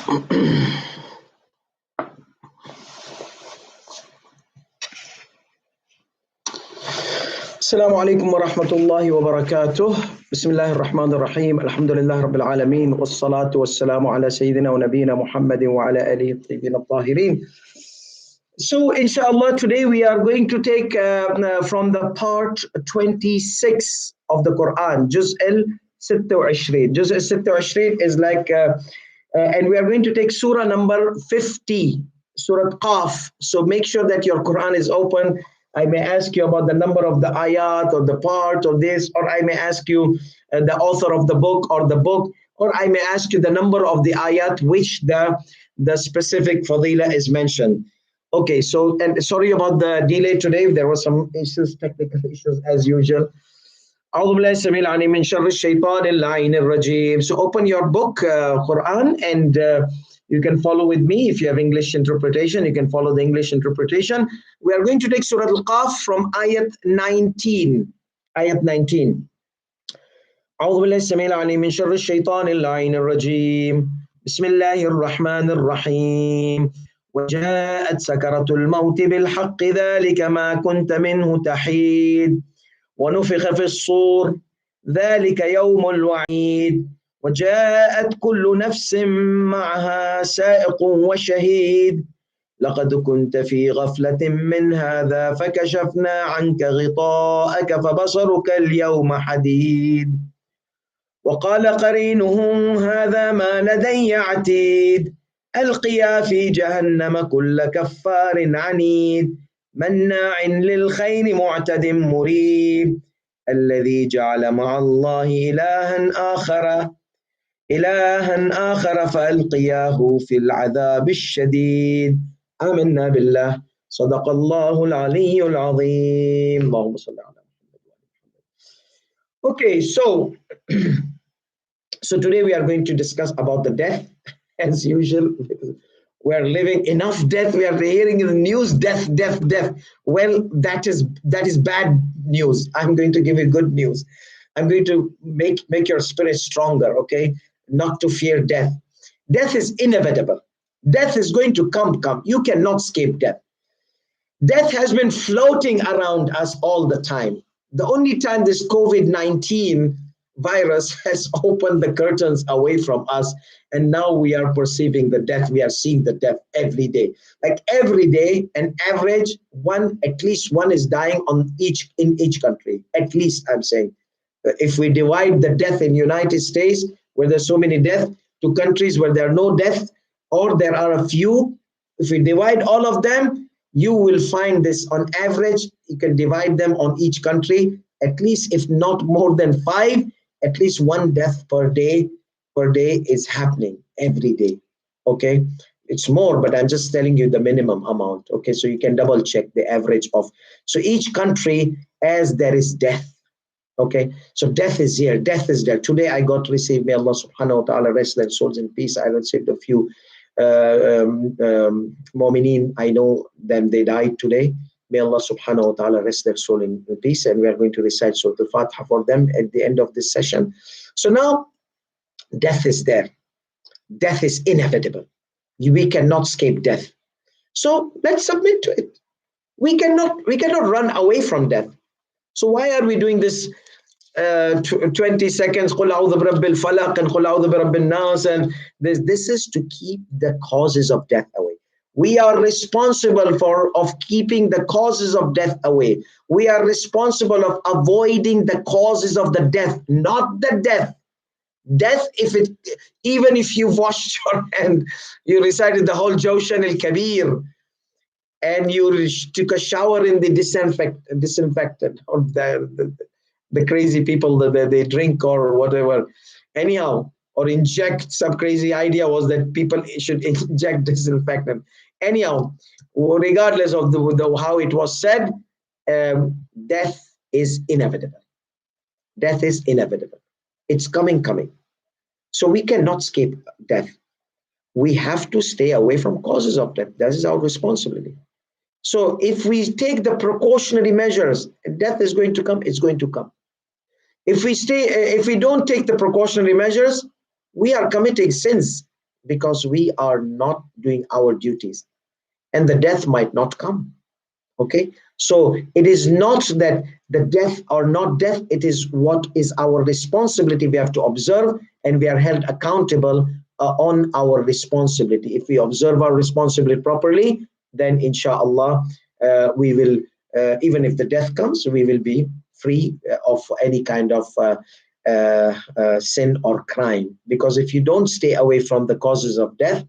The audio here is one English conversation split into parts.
السلام عليكم ورحمة الله وبركاته. بسم الله الرحمن الرحيم. الحمد لله رب العالمين، والصلاة والسلام على سيدنا ونبينا محمد وعلى آله الطيبين الطاهرين. So inshallah today we are going to take from the part 26 of the Quran, الجزء 26. الجزء 26 is like and we are going to take surah number 50, surah Qaf. So make sure that your Quran is open. I may ask you about the number of the ayat or the part of this, or I may ask you the author of the book, or I may ask you the number of the ayat which the specific fadila is mentioned. Okay, so, and sorry about the delay today. There were some issues, technical issues as usual. So open your book, Quran, and you can follow with me. If you have English interpretation, you can follow the English interpretation. We are going to take Surah Al-Qaf from ayat 19. Ayat 19. أعوذ بالله السميع العليم من شر الشيطان اللعين الرجيم. بسم الله الرحمن الرحيم. وجاءت سكرة الموت بالحق ذلك ما كنت منه تحيد ونفخ في الصور ذلك يوم الوعيد وجاءت كل نفس معها سائق وشهيد لقد كنت في غفلة من هذا فكشفنا عنك غطاءك فبصرك اليوم حديد وقال قرينه هذا ما لدي عتيد ألقيا في جهنم كل كفار عنيد مناع للخير معتد مريب الذي جعل مع الله إلها آخر فألقياه في العذاب الشديد آمنا بالله صدق الله العلي العظيم اللهم صل على محمد. Okay, so today we are going to discuss about the death. As usual, we are living enough death. We are hearing in the news death. Well, that is bad news. I'm going to give you good news. I'm going to make your spirit stronger, okay? Not to fear death. Death is inevitable. Death is going to come. You cannot escape death. Death has been floating around us all the time. The only time this COVID-19 virus has opened the curtains away from us, and now we are perceiving the death. We are seeing the death every day. Like every day, an average at least one is dying in each country. At least, I'm saying. If we divide the death in United States, where there's so many deaths, to countries where there are no deaths, or there are a few, if we divide all of them, you will find this on average. You can divide them on each country, at least if not more than 5, at least 1 death per day is happening every day. Okay, it's more, but I'm just telling you the minimum amount. Okay, so you can double check the average of. So each country, as there is death. Okay, so death is here, death is there. Today I got to receive, may Allah subhanahu wa ta'ala rest their souls in peace. I received a few mu'mineen. I know them, they died today. May Allah subhanahu wa ta'ala rest their soul in peace. And we are going to recite Surah Al-Fatiha for them at the end of this session. So now, death is there. Death is inevitable. We cannot escape death. So let's submit to it. We cannot run away from death. So why are we doing this 20 seconds, قُلْ أَعُوذُ بِرَبِّ الْفَلَقِ and قُلْ أَعُوذُ بِرَبِّ النَّاسِ, and this is to keep the causes of death away. We are responsible of keeping the causes of death away. We are responsible of avoiding the causes of the death, not the death. Death, even if you washed your hand, you recited the whole Jawshan al-Kabir, and you took a shower in the disinfectant, or the crazy people that they drink or whatever. Anyhow, or inject, some crazy idea was that people should inject disinfectant. Anyhow, regardless of how it was said, death is inevitable. Death is inevitable. It's coming. So we cannot escape death. We have to stay away from causes of death. That is our responsibility. So if we take the precautionary measures, death is going to come, it's going to come. If we don't take the precautionary measures, we are committing sins. because we are not doing our duties, and the death might not come. Okay, so it is not that the death or not death, it is what is our responsibility. We have to observe, and we are held accountable on our responsibility. If we observe our responsibility properly, then inshallah we will, even if the death comes, we will be free of any kind of sin or crime. Because if you don't stay away from the causes of death,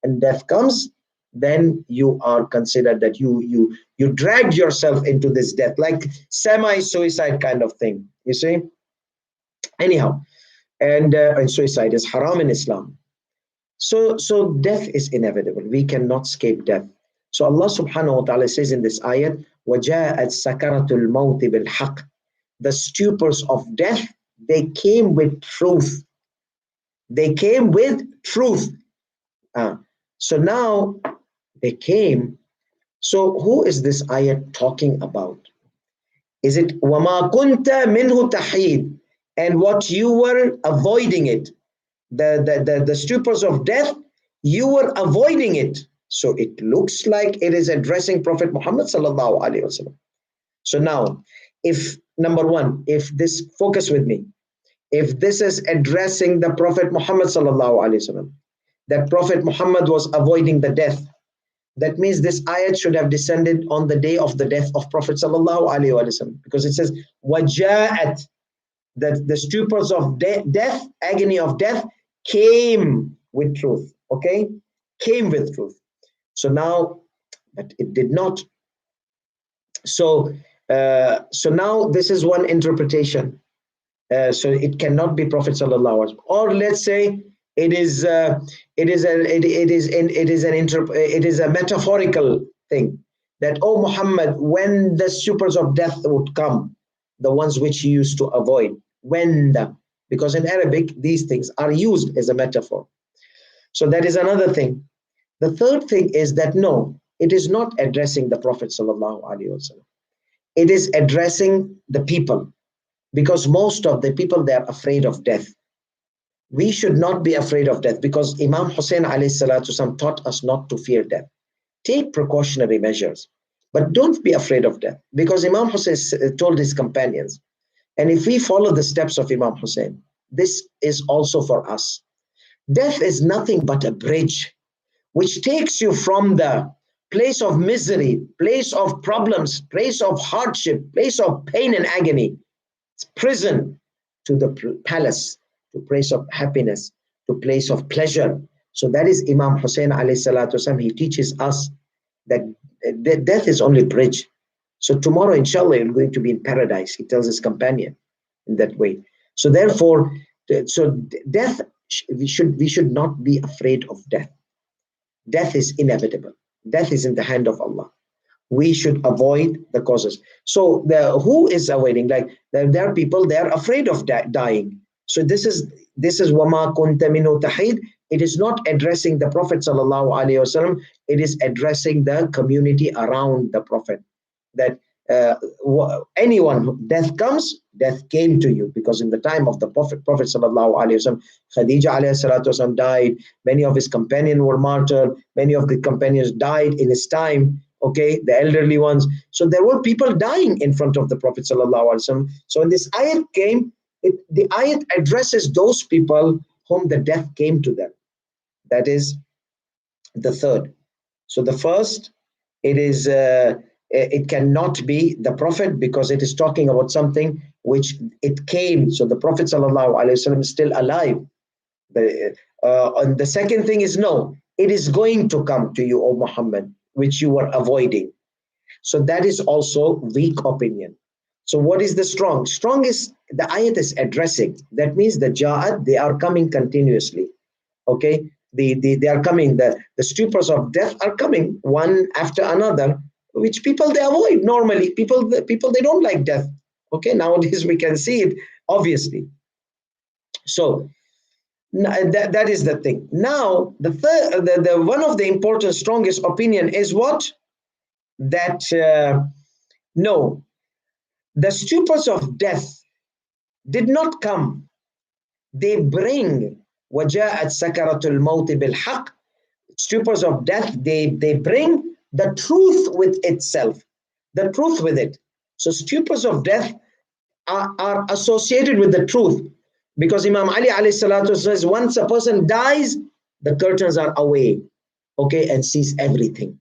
and death comes, then you are considered that you dragged yourself into this death, like semi-suicide kind of thing, you see. Anyhow, and suicide is haram in Islam. So death is inevitable. We cannot escape death. So Allah subhanahu wa ta'ala says in this ayat, وَجَاءَتْ سَكَرَةُ الْمَوْتِ بِالْحَقِّ. The stupors of death, they came with truth. They came with truth. So now they came. So who is this ayat talking about? Is it وَمَا كُنْتَ مِنْهُ تَحِيدٌ, and what you were avoiding it, the stupors of death, you were avoiding it. So it looks like it is addressing Prophet Muhammad sallallahu alaihi wasallam. So now, if number one, if this, focus with me, if this is addressing the Prophet Muhammad sallallahu alaihi wasallam, that Prophet Muhammad was avoiding the death, that means this ayat should have descended on the day of the death of Prophet sallallahu alaihi wasallam, because it says وَجَاءَتْ, that the stupors of death, agony of death, came with truth. Okay, came with truth. So now, but it did not. So now this is one interpretation. So it cannot be Prophet sallallahu alaihi wasallam. Or let's say it is a metaphorical thing, that, oh Muhammad, when the stupors of death would come, the ones which you used to avoid, because in Arabic these things are used as a metaphor. So that is another thing. The third thing is that no, it is not addressing the Prophet sallallahu alaihi wasallam. It is addressing the people, because most of the people, they are afraid of death. We should not be afraid of death, because Imam Hussein alayhi salatu wasallam taught us not to fear death. Take precautionary measures, but don't be afraid of death, because Imam Hussein told his companions, and if we follow the steps of Imam Hussein, this is also for us. Death is nothing but a bridge which takes you from the place of misery, place of problems, place of hardship, place of pain and agony, prison, to the palace, to place of happiness, to place of pleasure. So that is Imam Hussein alayhi salatu wasalam. He teaches us that death is only a bridge. So tomorrow, inshallah, you're going to be in paradise. He tells his companion in that way. So therefore, death, we should not be afraid of death. Death is inevitable. Death is in the hand of Allah. We should avoid the causes. So who is avoiding? Like there are people, they are afraid of dying. So this is وَمَا كُنْتَ مِنْهُ تَحِيدٌ. It is not addressing the Prophet sallallahu alaihi wasallam. It is addressing the community around the Prophet. That anyone, death comes, death came to you, because in the time of the Prophet sallallahu alaihi wasallam, Khadija alayhi salatu wasallam died. Many of his companions were martyred. Many of the companions died in his time. Okay, the elderly ones. So there were people dying in front of the Prophet sallallahu alaihi wasallam. So when this ayat came, the ayat addresses those people whom the death came to them. That is the third. So the first, it cannot be the Prophet, because it is talking about something which it came. So the Prophet sallallahu alaihi wasallam is still alive. And the second thing is, no, it is going to come to you, O Muhammad, which you were avoiding. So that is also weak opinion. So what is the strong? Strong is the ayat is addressing. That means the ja'at, they are coming continuously. Okay, they are coming. The stupors of death are coming one after another, which people they avoid normally. People they don't like death. Okay, nowadays we can see it obviously. So that is the thing. Now the one of the important strongest opinion is what? That no, the stupors of death did not come. They bring وَجَاءَتْ سَكَرَةُ الْمَوْتِ بِالْحَقِّ. Stupors of death, they bring the truth with itself, the truth with it. So stupors of death are associated with the truth, because Imam Ali alayhi salatu says, once a person dies, the curtains are away, okay, and sees everything.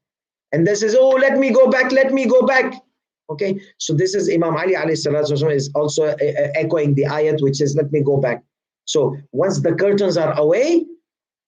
And this is, oh, let me go back, let me go back. Okay, so this is Imam Ali alayhi salatu is also echoing the ayat which says, let me go back. So once the curtains are away,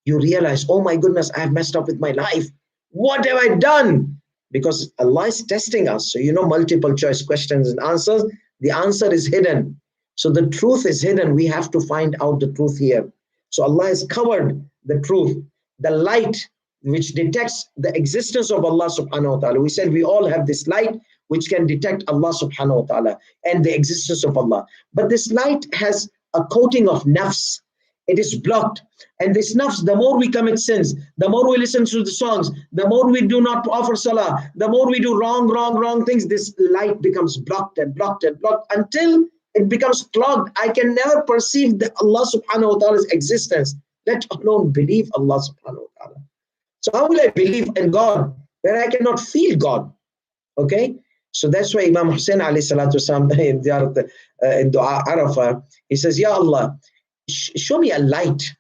you realize, oh my goodness, I have messed up with my life. What have I done? Because Allah is testing us. So, multiple choice questions and answers. The answer is hidden. So the truth is hidden. We have to find out the truth here. So Allah has covered the truth, the light which detects the existence of Allah subhanahu wa ta'ala. We said we all have this light which can detect Allah subhanahu wa ta'ala and the existence of Allah. But this light has a coating of nafs. It is blocked. And this nafs, the more we commit sins, the more we listen to the songs, the more we do not offer salah, the more we do wrong things, this light becomes blocked and blocked and blocked until it becomes clogged. I can never perceive Allah subhanahu wa ta'ala's existence, let alone believe Allah subhanahu wa ta'ala. So how will I believe in God where I cannot feel God? Okay? So that's why Imam Hussein alayhi salatu wasalam in Dua Arafah, he says, Ya Allah, show me a light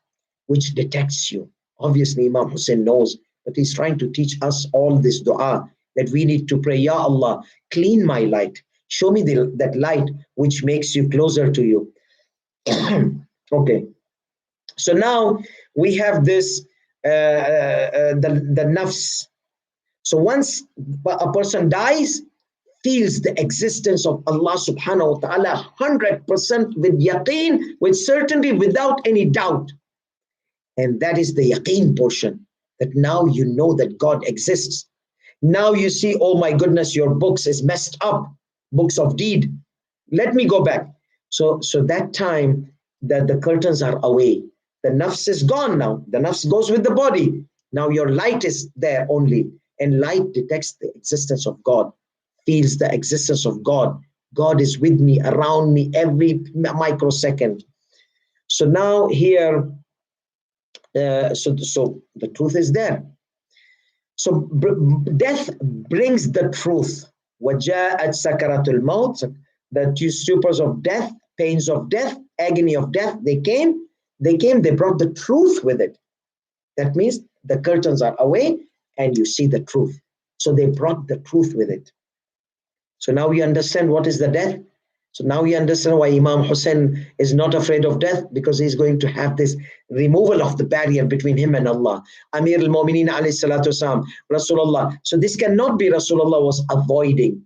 which detects you. Obviously, Imam Hussein knows, but he's trying to teach us all this dua that we need to pray, Ya Allah, clean my light. Show me that light which makes you closer to you. Okay. So now we have this, the nafs. So once a person dies, feels the existence of Allah subhanahu wa ta'ala 100% with yaqeen, with certainty, without any doubt. And that is the yaqeen portion, that now you know that God exists. Now you see, oh my goodness, your books is messed up, books of deed. Let me go back. So that time that the curtains are away, the nafs is gone now. The nafs goes with the body. Now your light is there only, and light detects the existence of God, feels the existence of God. God is with me, around me, every microsecond. So now here, so the truth is there. So death brings the truth. وَجَاءَتْ سَكَرَةُ الْمَوْتِ. The stupors of death, pains of death, agony of death, they brought the truth with it. That means the curtains are away and you see the truth. So they brought the truth with it. So now you understand what is the death. So now you understand why Imam Hussein is not afraid of death, because he's going to have this removal of the barrier between him and Allah. Amir al-Mu'mineen alayhi salatu wasalam, Rasulullah. So this cannot be Rasulullah was avoiding,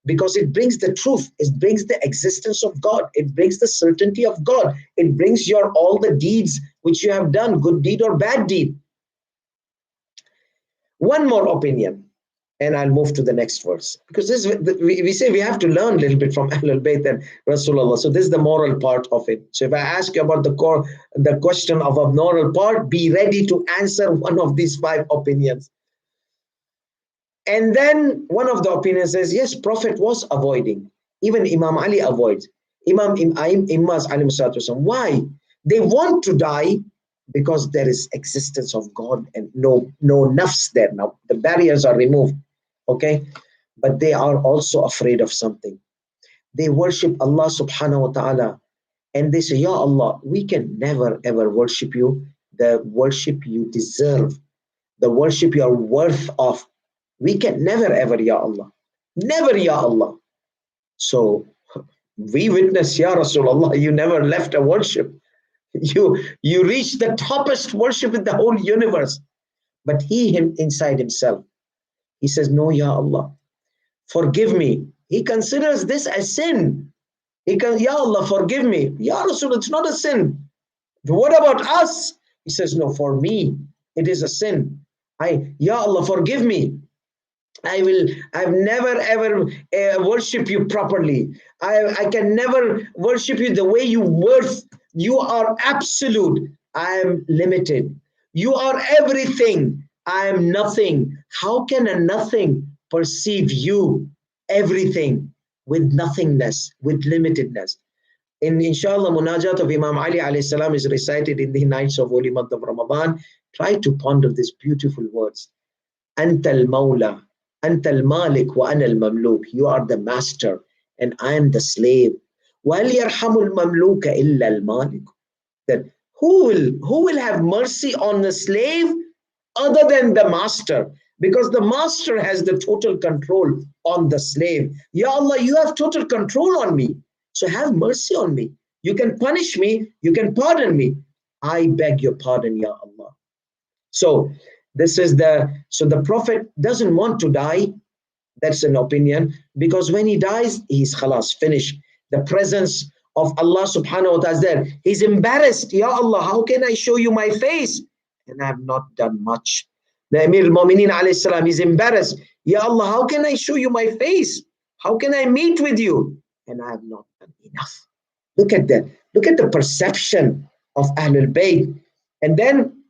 because it brings the truth. It brings the existence of God. It brings the certainty of God. It brings all the deeds which you have done, good deed or bad deed. One more opinion, and I'll move to the next verse, because this we say we have to learn a little bit from Ahlul Bayt and Rasulullah. So this is the moral part of it. So if I ask you about the question of a moral part, be ready to answer one of these 5 opinions. And then one of the opinions says, yes, Prophet was avoiding. Even Imam Ali avoids. Imams alayhi salatu wasalam. Why? They want to die because there is existence of God and no nafs there now. The barriers are removed. Okay? But they are also afraid of something. They worship Allah subhanahu wa ta'ala. And they say, Ya Allah, we can never ever worship you the worship you deserve, the worship you are worth of. We can never ever, Ya Allah. Never, Ya Allah. So we witness, Ya Rasulullah, you never left a worship. You reached the toppest worship in the whole universe. But inside himself, he says, no, Ya Allah, forgive me. He considers this as sin. Ya Allah, forgive me. Ya Rasulullah, it's not a sin. What about us? He says, no, for me, it is a sin. Ya Allah, forgive me. I've never ever worship you properly. I can never worship you the way you worth. You are absolute. I am limited. You are everything. I am nothing. How can a nothing perceive you, everything, with nothingness, with limitedness? inshallah, Munajat of Imam Ali alayhi salam is recited in the nights of holy month of Ramadan. Try to ponder these beautiful words. Anta al-Mawla, Anta al-Malik wa ana al-Mamluk. You are the master and I am the slave. وَهَلْ يَرْحَمُ الْمَمْلُوكَ إِلَّا الْمَالِكُ. That who will have mercy on the slave other than the master? Because the master has the total control on the slave. Ya Allah, you have total control on me. So have mercy on me. You can punish me. You can pardon me. I beg your pardon, Ya Allah. So the Prophet doesn't want to die. That's an opinion. Because when he dies, he's khalas, finished. The presence of Allah subhanahu wa ta'ala is there. He's embarrassed. Ya Allah, how can I show you my face? And I have not done much. The Amir al-Mu'mineen alayhi salam is embarrassed. Ya Allah, how can I show you my face? How can I meet with you? And I have not done enough. Look at that. Look at the perception of Ahlul Bayt. And then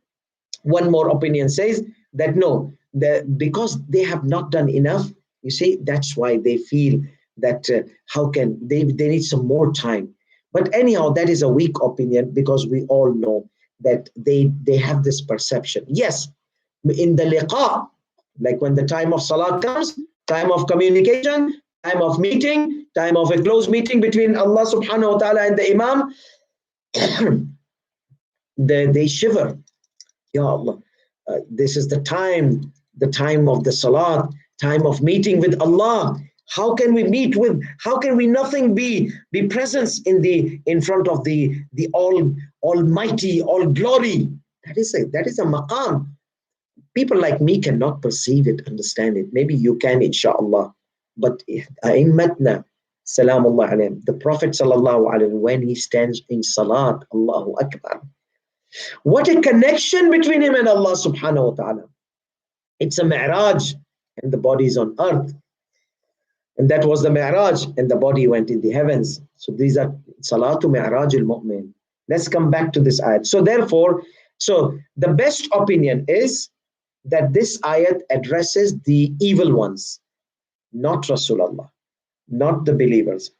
one more opinion says that no, because they have not done enough, you see, that's why they feel that how can they need some more time. But anyhow, that is a weak opinion because we all know that they have this perception. Yes, in the liqa, like when the time of salah comes, time of communication, time of meeting, time of a close meeting between Allah subhanahu wa ta'ala and the imam, they shiver. Ya Allah, this is the time of the salat, time of meeting with Allah. How can we how can we nothing be presence in front of the almighty, all glory? That is a maqam. People like me cannot perceive it, understand it. Maybe you can, inshallah. But a'immatna, salamullah alayhim, the Prophet sallallahu alayhi, when he stands in salat, Allahu Akbar. What a connection between him and Allah subhanahu wa ta'ala. It's a mi'raj and the body is on earth. And that was the mi'raj and the body went in the heavens. So these are salatu mi'raj al-mu'min. Let's come back to this ayat. So therefore, the best opinion is that this ayat addresses the evil ones, not Rasulullah, not the believers.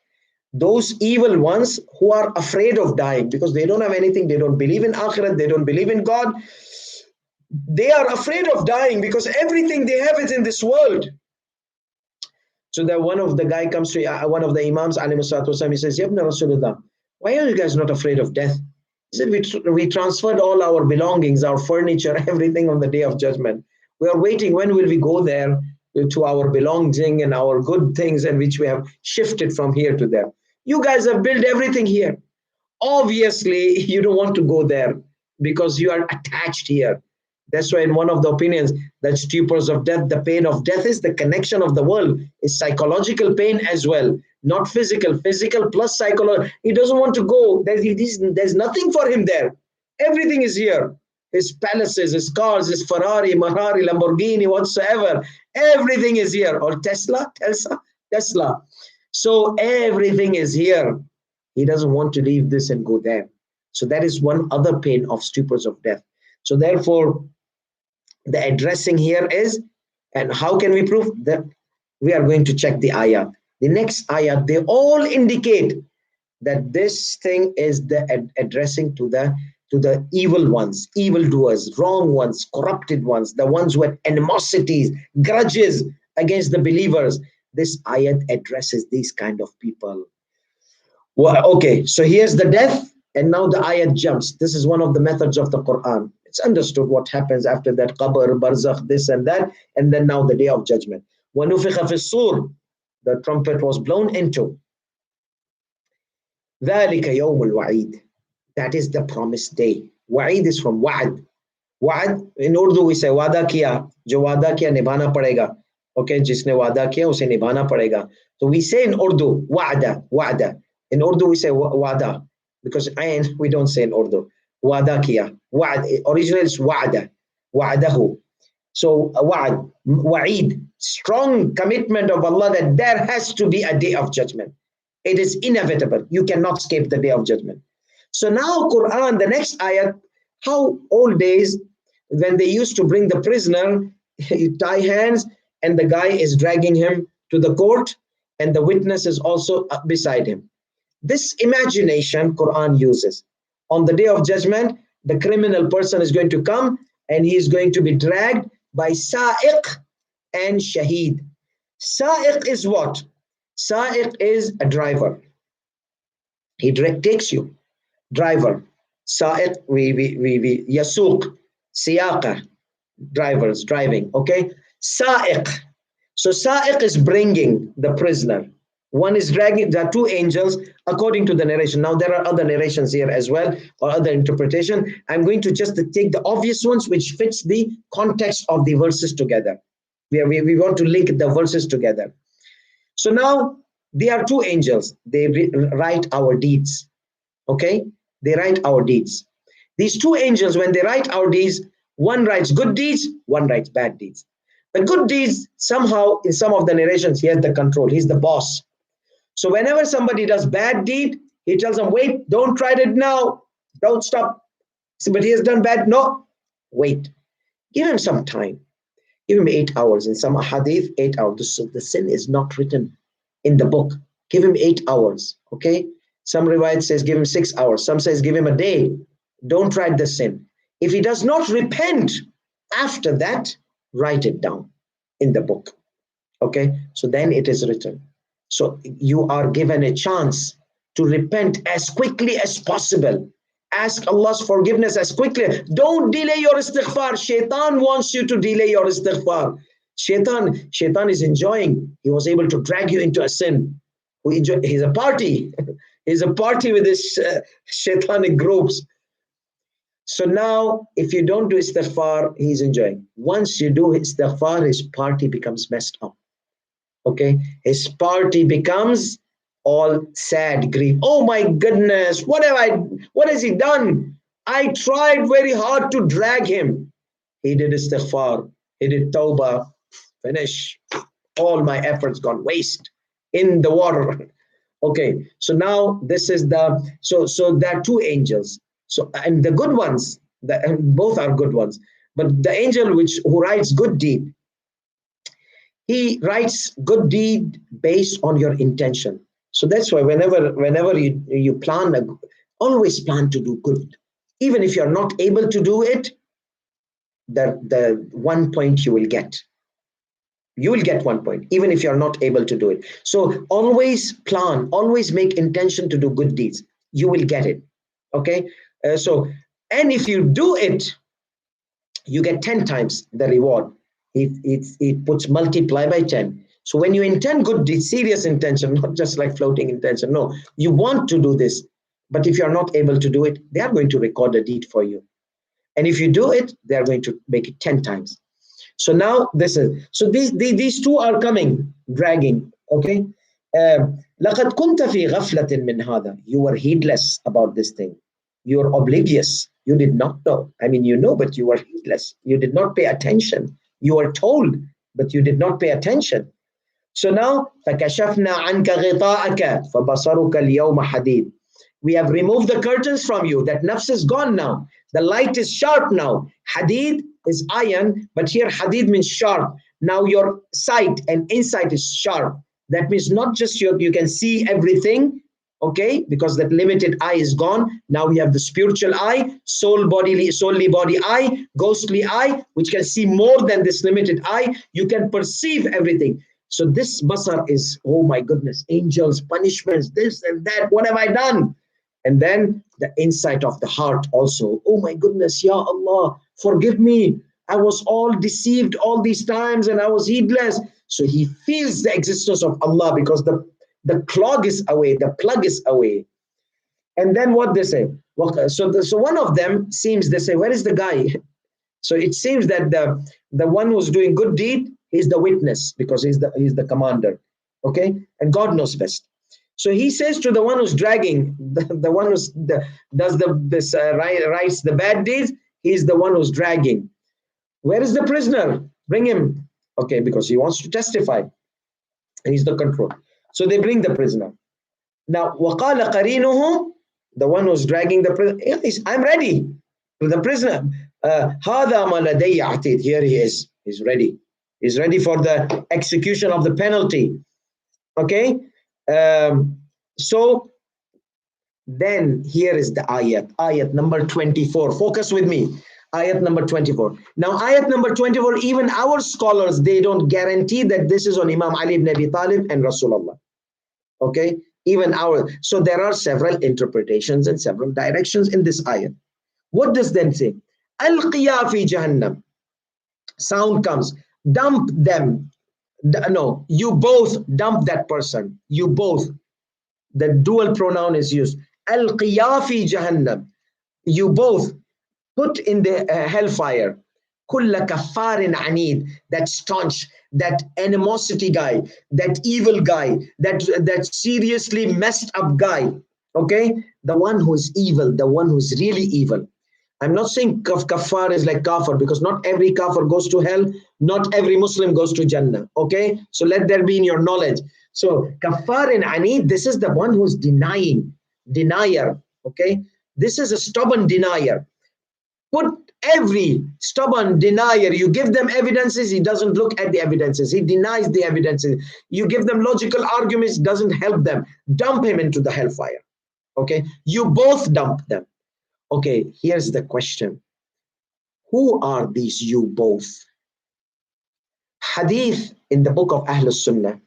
Those evil ones who are afraid of dying because they don't have anything, they don't believe in akhirat, they don't believe in God. They are afraid of dying because everything they have is in this world. So that one of the guy comes to one of the imams, alayhi salatu wasalam, he says, Yabna Rasulullah, why are you guys not afraid of death? He said, we transferred all our belongings, our furniture, everything on the day of judgment. We are waiting, when will we go there to our belonging and our good things and which we have shifted from here to there. You guys have built everything here. Obviously, you don't want to go there because you are attached here. That's why in one of the opinions, that stupors of death, the pain of death is the connection of the world. It's psychological pain as well, not physical. Physical plus psychological. He doesn't want to go. There's nothing for him there. Everything is here. His palaces, his cars, his Ferrari, Mahari, Lamborghini, whatsoever. Everything is here. Or Tesla. So everything is here. He doesn't want to leave this and go there. So that is one other pain of stupors of death. So therefore, the addressing here is, and how can we prove that? We are going to check the ayat. The next ayat, they all indicate that this thing is the addressing to the evil ones, evildoers, wrong ones, corrupted ones, the ones who had animosities, grudges against the believers. This ayat addresses these kind of people. Well, okay, so here's the death, and now the ayat jumps. This is one of the methods of the Quran. It's understood what happens after that, qabr, barzakh, this and that, and then now the day of judgment. وَنُفِخَ فِي الصُّورِ, the trumpet was blown into. ذَلِكَ يَوْمُ الْوَعِيدِ, that is the promised day. Wa'id is from wa'ad. Wa'ad, in Urdu we say wada kiya, jo wada kiya nibhana padega. Okay, jisne wada kiya, use nibhana padega. So we say in Urdu, wa'ada. In Urdu we say wada, because we don't say in Urdu. Wada kiya. Wa'ad, originally it's wa'ada. Wa'adahu. So wa'ad, wa'id, strong commitment of Allah that there has to be a day of judgment. It is inevitable. You cannot escape the day of judgment. So now Quran, the next ayat, how old days when they used to bring the prisoner, you tie hands and the guy is dragging him to the court and the witness is also beside him. this imagination Quran uses. On the day of judgment, the criminal person is going to come and he is going to be dragged by sa'iq and shaheed. Sa'iq is what? Sa'iq is a driver. He takes you. Driver. Sa'iq, yasuq, siyaqa, drivers, driving, okay? Sa'iq. So sa'iq is bringing the prisoner. One is dragging, there are two angels according to the narration. Now there are other narrations here as well, or other interpretation. I'm going to just take the obvious ones which fits the context of the verses together. We want to link the verses together. So now there are two angels. They write our deeds. Okay? They write our deeds. These two angels, when they write our deeds, one writes good deeds, one writes bad deeds. The good deeds, somehow, in some of the narrations, he has the control. He's the boss. So whenever somebody does bad deed, he tells them, wait, don't try it now. Don't stop. But he has done bad. No, wait. Give him some time. Give him 8 hours. In some hadith, 8 hours. So the sin is not written in the book. Give him 8 hours. Okay? Some riwayat says give him 6 hours. Some says give him a day. Don't write the sin. If he does not repent after that, write it down in the book. Okay? So then it is written. So you are given a chance to repent as quickly as possible. Ask Allah's forgiveness as quickly. Don't delay your istighfar. Shaitan wants you to delay your istighfar. Shaitan is enjoying. He was able to drag you into a sin. He's a party. He's a party with his shaitanic groups. So now, if you don't do istighfar, he's enjoying. Once you do istighfar, his party becomes messed up. Okay? His party becomes all sad, grief. Oh my goodness, what has he done? I tried very hard to drag him. He did istighfar. He did tawbah. Finish. All my efforts gone waste in the water. Okay, so now this is so there are two angels. So, and the good ones, and both are good ones. But the angel who writes good deed, he writes good deed based on your intention. So that's why whenever you plan, always plan to do good. Even if you're not able to do it, the 1 point you will get. You will get 1 point, even if you're not able to do it. So always plan, always make intention to do good deeds. You will get it. Okay? And if you do it, you get 10 times the reward. It puts multiply by 10. So when you intend good deeds, serious intention, not just like floating intention. No, you want to do this. But if you're not able to do it, they are going to record a deed for you. And if you do it, they are going to make it 10 times. So now these two are coming, dragging. Okay. لَقَدْ كُنْتَ فِي غَفْلَةٍ مِّنْ هَذَا. You were heedless about this thing. You were oblivious. You did not know. I mean, you know, but you were heedless. You did not pay attention. You were told, but you did not pay attention. So now, فَكَشَفْنَا عَنْكَ غِطَاءَكَ فَبَصَرُكَ الْيَوْمَ حَدِيدٌ. We have removed the curtains from you. That nafs is gone now. The light is sharp now. Hadid is iron, but here hadid means sharp. Now your sight and insight is sharp. That means not just you can see everything, okay, because that limited eye is gone. Now we have the spiritual eye, solely body eye, ghostly eye, which can see more than this limited eye. You can perceive everything. So this basar is, oh my goodness, angels, punishments, this and that, what have I done? And then the insight of the heart also. Oh my goodness, Ya Allah, forgive me. I was all deceived all these times and I was heedless. So he feels the existence of Allah because the clog is away, the plug is away. And then what they say? So one of them seems, they say, where is the guy? So it seems that the one who's doing good deed is the witness because he's the commander. Okay? And God knows best. So he says to the one who's dragging, the one who writes the bad deeds, he's the one who's dragging. Where is the prisoner? Bring him. Okay, because he wants to testify. And he's the control. So they bring the prisoner. Now, وَقَالَ قَرِينُهُ, the one who's dragging the prisoner, I'm ready. The prisoner, هَذَا مَا لَدَيَّ عَتِيدٌ. Here he is. He's ready. He's ready for the execution of the penalty. Okay? So Then here is the ayat number 24. Focus with me. Ayat number 24. Now, ayat number 24, even our scholars, they don't guarantee that this is on Imam Ali ibn Abi Talib and Rasulullah. Okay? Even our, so there are several interpretations and several directions in this ayat. What does then say? Al-qiya fi jahannam. Sound comes. Dump them. No, you both dump that person. You both. The dual pronoun is used. Al-qiya fi jahannam. You both put in the hellfire. Kulla kaffarin anid. That staunch, that animosity guy, that evil guy, that seriously messed up guy. Okay? The one who is evil, the one who is really evil. I'm not saying kafar is like kafir, because not every kafir goes to hell, not every Muslim goes to Jannah. Okay? So let there be in your knowledge. So kafar and anid, this is the one who's denier. Okay? This is a stubborn denier. Put every stubborn denier, you give them evidences, he doesn't look at the evidences. He denies the evidences. You give them logical arguments, doesn't help them. Dump him into the hellfire. Okay? You both dump them. Okay, here's the question. Who are these you both? Hadith in the book of Ahl Sunnah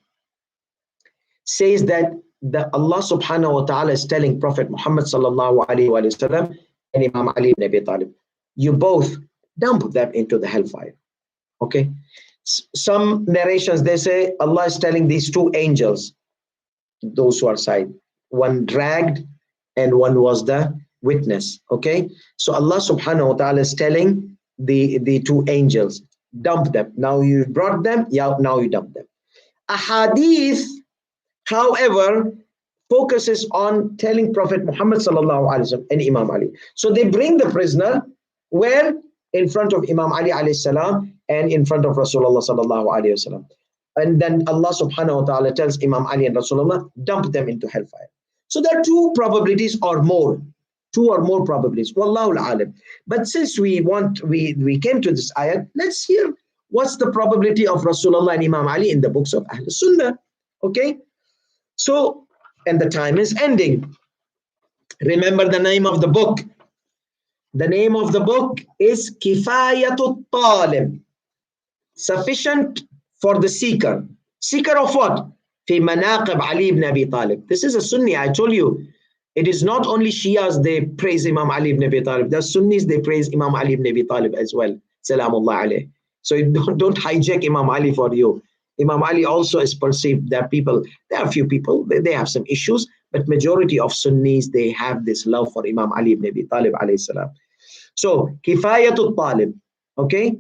says that Allah subhanahu wa ta'ala is telling Prophet Muhammad sallallahu alayhi wa sallam and Imam Ali ibn Abi Talib, you both dump them into the hellfire. Okay? Some narrations, they say Allah is telling these two angels, those who are side, one dragged and one was the witness. Okay, so Allah subhanahu wa ta'ala is telling the two angels, dump them. Now you brought them, yeah, now you dump them. A hadith, however, focuses on telling Prophet Muhammad sallallahu alaihi wasallam and Imam Ali. So they bring the prisoner where? In front of Imam Ali alayhi salam and in front of Rasulullah sallallahu alaihi wasallam. And then Allah subhanahu wa ta'ala tells Imam Ali and Rasulullah, dump them into hellfire. So there are two probabilities or more. Two or more probabilities. Wallahu alam. But since we came to this ayat, let's hear what's the probability of Rasulullah and Imam Ali in the books of Ahl Sunnah. Okay? So, and the time is ending. Remember the name of the book. The name of the book is Kifayatul Talib. Sufficient for the seeker. Seeker of what? Fi Manaqib Ali ibn Abi Talib. This is a Sunni, I told you. It is not only Shias, they praise Imam Ali ibn Abi Talib. The Sunnis, they praise Imam Ali ibn Abi Talib as well. Salamullah alayh. So don't hijack Imam Ali for you. Imam Ali also is perceived. There are a few people, they have some issues, but majority of Sunnis, they have this love for Imam Ali ibn Abi Talib alayhi salam. So, Kifayatul Talib. Okay?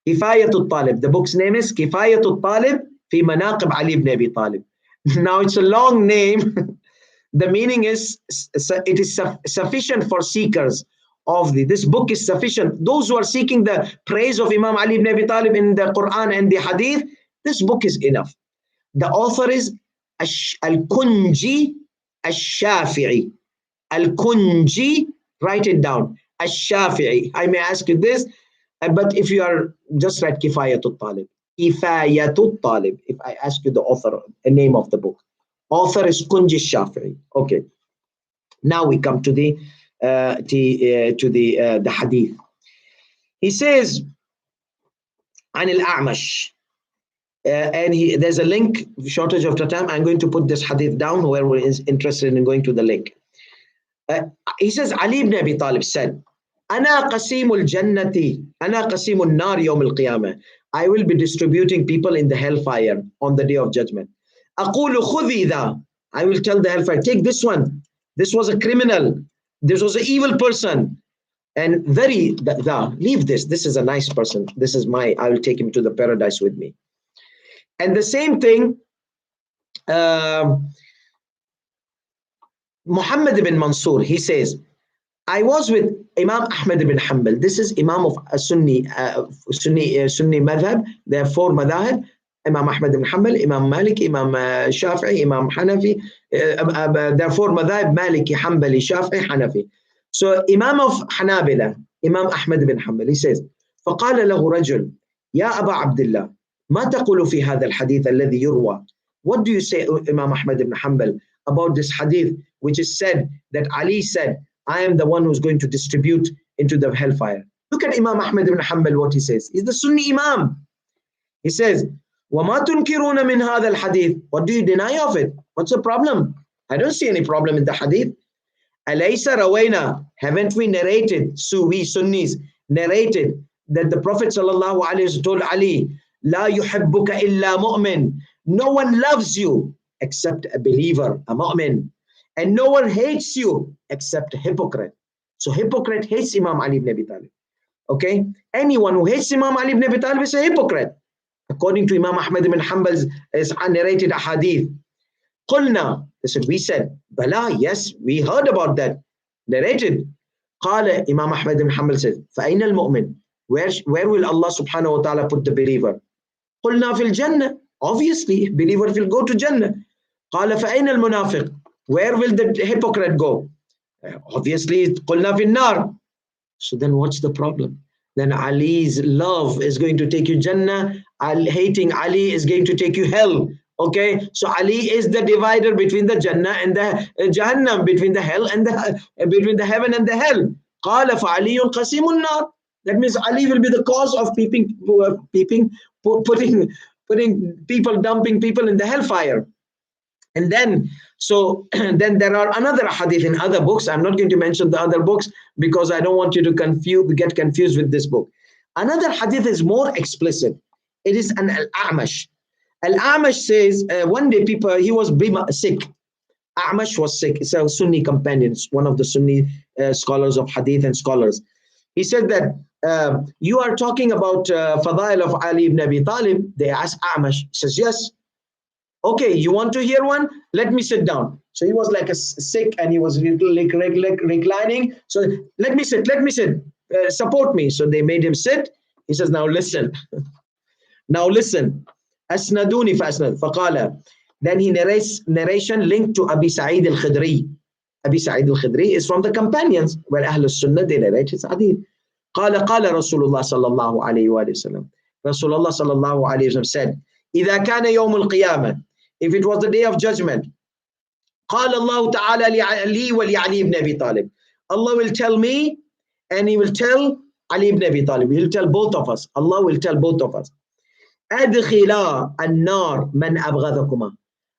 Kifayatul Talib. The book's name is Kifayatul Talib fi Manaqib Ali ibn Abi Talib. Now it's a long name. The meaning is, it is sufficient for seekers of this book is sufficient. Those who are seeking the praise of Imam Ali ibn Abi Talib in the Quran and the Hadith, this book is enough. The author is Al-Kunji Al-Shafi'i. Al-Kunji, write it down. Al-Shafi'i. I may ask you this, but if you are just write Kifayatul Talib. Kifayatul Talib. If I ask you the author, the name of the book. Author is Kunji Shafi'i. Okay. Now we come to the hadith. He says, "An al-A'mash," and there's a link. Shortage of time. I'm going to put this hadith down. Whoever is interested in going to the link. He says, Ali ibn Abi Talib said, "Ana qasimul jannati, ana qasimul nar yawm al-qiyamah." I will be distributing people in the hellfire on the day of judgment. أقول خذي ذا. I will tell the hellfire, take this one. This was a criminal. This was an evil person. And leave this. This is a nice person. This is I will take him to the paradise with me. And the same thing, Muhammad ibn Mansur, he says, I was with Imam Ahmad ibn Hanbal. This is Imam of a Sunni madhab. There are four madhab. Imam Ahmad ibn Hanbal, Imam Malik, Imam Shafi'i, Imam Hanafi. There are four madhab, Maliki, Hanbali, Shafi'i, Hanafi. So Imam of Hanabila, Imam Ahmad ibn Hanbal, he says, فقال له رجل يا أبا عبد الله ما تقول في هذا الحديث الذي يروى. What do you say, Imam Ahmad ibn Hanbal, about this hadith which is said that Ali said, I am the one who's going to distribute into the hellfire. Look at Imam Ahmad ibn Hanbal, what he says. He's the Sunni Imam. He says, وَمَا تُنْكِرُونَ مِنْ هَذَا الْحَدِيثِ. What do you deny of it? What's the problem? I don't see any problem in the hadith. أَلَيْسَ رَوَيْنَا. Haven't we narrated, so we Sunnis narrated that the Prophet sallallahu alaihi wasallam told Ali, لَا يُحِبُّكَ إِلَّا مُؤْمِن. No one loves you except a believer, a mu'min. And no one hates you except a hypocrite. So hypocrite hates Imam Ali ibn Abi Talib. Okay? Anyone who hates Imam Ali ibn Abi Talib is a hypocrite. According to Imam Ahmad ibn Hanbal's narrated hadith. قُلْنَا. They said, we said, Bala, yes, we heard about that. Narrated. قال Imam Ahmad ibn Hanbal says, فَأَيْنَ الْمُؤْمِنِ. Where will Allah subhanahu wa ta'ala put the believer? قُلْنَا فِي الْجَنَّةِ. Obviously, believer will go to Jannah. قال فَأَيْنَ الْمُنَافِقِ. Where will the hypocrite go? Obviously, قُلْنَا فِي النَّارِ. So then what's the problem? Then Ali's love is going to take you Jannah. Hating Ali is going to take you hell. Okay, so Ali is the divider between the Jannah and the Jahannam, between the hell and between the heaven and the hell. قال فَعَلِيٌّ قَسِيمٌ النَّارِ. That means Ali will be the cause of putting people, dumping people in the hellfire. And then, so then there are another hadith in other books. I'm not going to mention the other books because I don't want you to get confused with this book. Another hadith is more explicit. It is an al-A'msh. Al-A'msh says, one day he was sick. A'msh was sick. It's a Sunni companion, one of the Sunni scholars of hadith and scholars. He said that you are talking about Fadail of Ali ibn Abi Talib. They asked A'msh. He says, yes. Okay, you want to hear one? Let me sit down. So he was like sick and he was reclining. So let me sit. Support me. So they made him sit. He says, now listen. Now listen. Asnaduni fasnad. Faqala. Then he narrates narration linked to Abi Sa'id al-Khidri. Abi Sa'id al-Khidri is from the companions where Ahlul Sunnah, they narrate his hadith. قال Rasulullah sallallahu alayhi wa sallam. Rasulullah sallallahu alayhi wa sallam said, إذا كان يوم القيامة. If it was the day of judgment, قال الله تعالى لي ولعلي ibn Abi Talib. Allah will tell me and he will tell Ali ibn Abi Talib. He will tell both of us. Allah will tell both of us. أدخلا النار من أبغضكما.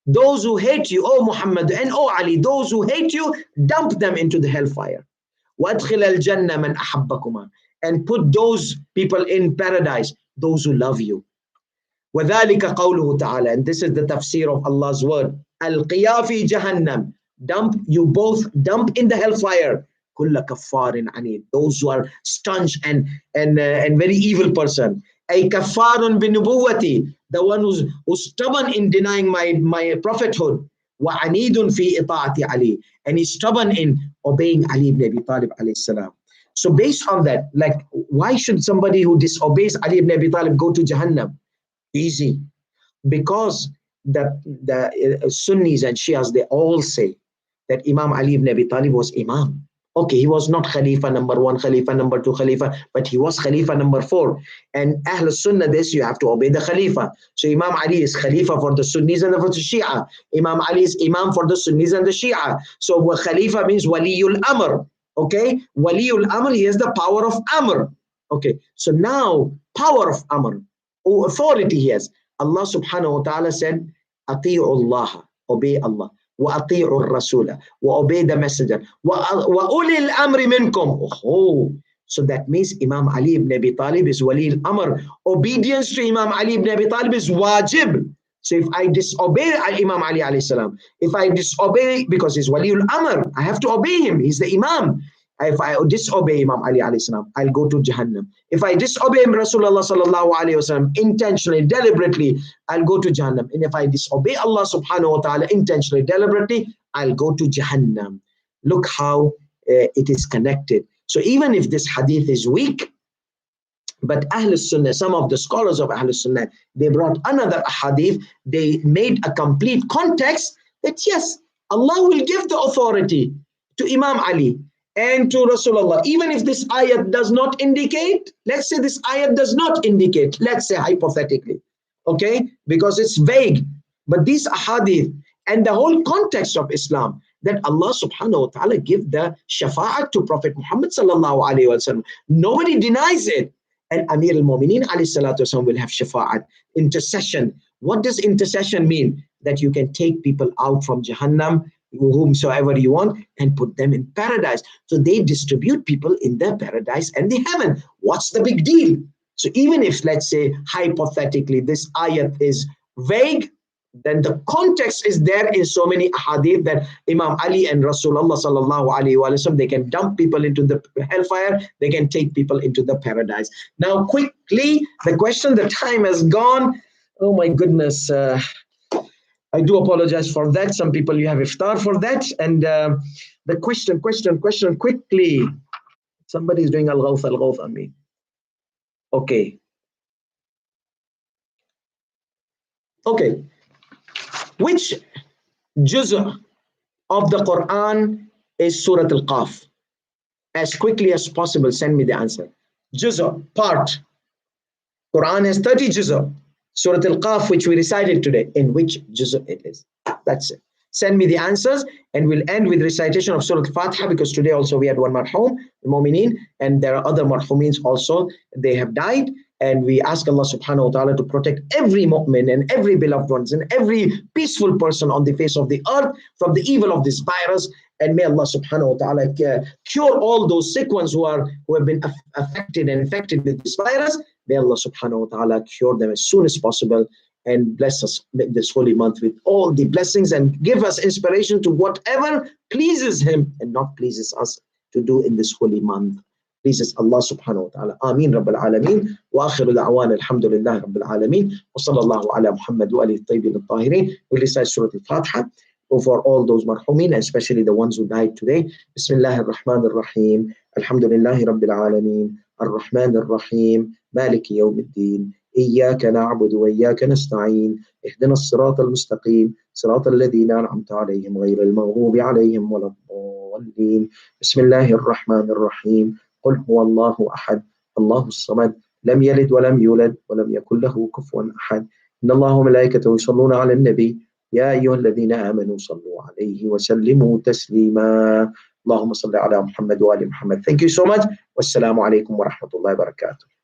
Those who hate you, O Muhammad and O Ali, those who hate you, dump them into the hellfire. وأدخل الجنة من أحبكما. And put those people in paradise, those who love you. وذلك قوله تعالى, and this is the tafsir of Allah's word. القيا في جهنم. You both dump in the hellfire. كل كفار عنيد. Those who are staunch and very evil person. أي كفار بنبوتي. The one who's stubborn in denying my prophethood. وعنيد في إطاعة علي. And he's stubborn in obeying Ali ibn Abi Talib alayhi salam. So based on that, like, why should somebody who disobeys Ali ibn Abi Talib go to Jahannam? Easy. Because the Sunnis and Shias, they all say that Imam Ali ibn Abi Talib was Imam. Okay, he was not Khalifa number 1, Khalifa number 2, Khalifa, but he was Khalifa number 4. And Ahl Sunnah, this you have to obey the Khalifa. So Imam Ali is Khalifa for the Sunnis and for the Shia. Imam Ali is Imam for the Sunnis and the Shia. So Khalifa means Waliul Amr. Okay, Waliul Amr, he has the power of Amr. Okay, so now power of Amr, authority he has. Allah subhanahu wa ta'ala said, Ati'u Allah, obey Allah. وَأَطِيعُوا الرَّسُولَ, obey the messenger. وَأُولِي الْأَمْرِ مِنْكُمْ. Oh, so that means Imam Ali ibn Abi Talib is Wali al-Amr. Obedience to Imam Ali ibn Abi Talib is wajib. So if I disobey Imam Ali alayhi salam, if I disobey because he's Wali al-Amr, I have to obey him. He's the Imam. If I disobey Imam Ali alayhi salam, I'll go to Jahannam. If I disobey Rasulullah sallallahu alayhi wa sallam intentionally, deliberately, I'll go to Jahannam. And if I disobey Allah subhanahu wa ta'ala intentionally, deliberately, I'll go to Jahannam. Look how it is connected. So even if this hadith is weak, but Ahl Sunnah, some of the scholars of Ahl Sunnah, they brought another hadith. They made a complete context that yes, Allah will give the authority to Imam Ali and to Rasulullah, even if this ayat does not indicate, let's say this ayat does not indicate, let's say hypothetically, okay, because it's vague, but these ahadith And the whole context of Islam, that Allah subhanahu wa ta'ala give the shafa'at to Prophet Muhammad sallallahu alayhi wa sallam. Nobody denies it. And Amir al-Mu'mineen alayhi salatu wasallam will have shafa'at, intercession. What does intercession mean? That you can take people out from Jahannam, whomsoever you want, and put them in paradise. So they distribute people in the paradise and the heaven. What's the big deal? So even if, let's say, hypothetically, this ayat is vague, then the context is there in so many ahadith that Imam Ali and Rasulullah sallallahu alaihi wasallam, they can dump people into the hellfire, they can take people into the paradise. Now, quickly, the question, the time has gone. Oh my goodness. I do apologize for that. Some people, you have iftar for that. And the question, quickly. Somebody is doing al-ghawth on me. Okay. Which juz'ah of the Quran is Surah Al-Qaf? As quickly as possible, send me the answer. Juz'ah, part. Quran has 30 juz'ah. Surah Al-Qaf, which we recited today, in which juz'ah it is. That's it. Send me the answers, and we'll end with recitation of Surah Al-Fatiha, because today also we had one marhum, the Mu'mineen, and there are other marhumeens also. They have died, and we ask Allah subhanahu wa ta'ala to protect every mu'min and every beloved ones and every peaceful person on the face of the earth from the evil of this virus. And may Allah subhanahu wa ta'ala cure all those sick ones who have been affected and infected with this virus. May Allah subhanahu wa ta'ala cure them as soon as possible, and bless us this holy month with all the blessings, and give us inspiration to whatever pleases Him and not pleases us to do in this holy month. Pleases Allah subhanahu wa ta'ala. Ameen Rabbil Alameen. Wa akhiru da'wan alhamdulillah Rabbil Alameen. Wa sallallahu ala Muhammad wa alihi tayyibin al-tahirin. We recite Surah Al-Fatiha for all those marhumin, especially the ones who died today. Bismillahir Rahmanir Rahim. Alhamdulillahi Rabbil Alameen. Ar-Rahmanir Rahim. Maliki Yawmiddin. إياك نعبد وإياك نستعين اهدنا الصراط المستقيم صراط الذين أنعمت عليهم غير المغضوب عليهم ولا الضالين بسم الله الرحمن الرحيم قل هو الله أحد الله الصمد لم يلد ولم يولد ولم يكن له كفوا أحد إن الله وملائكته يصلون على النبي يا أيها الذين آمنوا صلوا عليه وسلموا تسليما اللهم صل على محمد وآل محمد. Thank you so much. والسلام عليكم ورحمة الله وبركاته.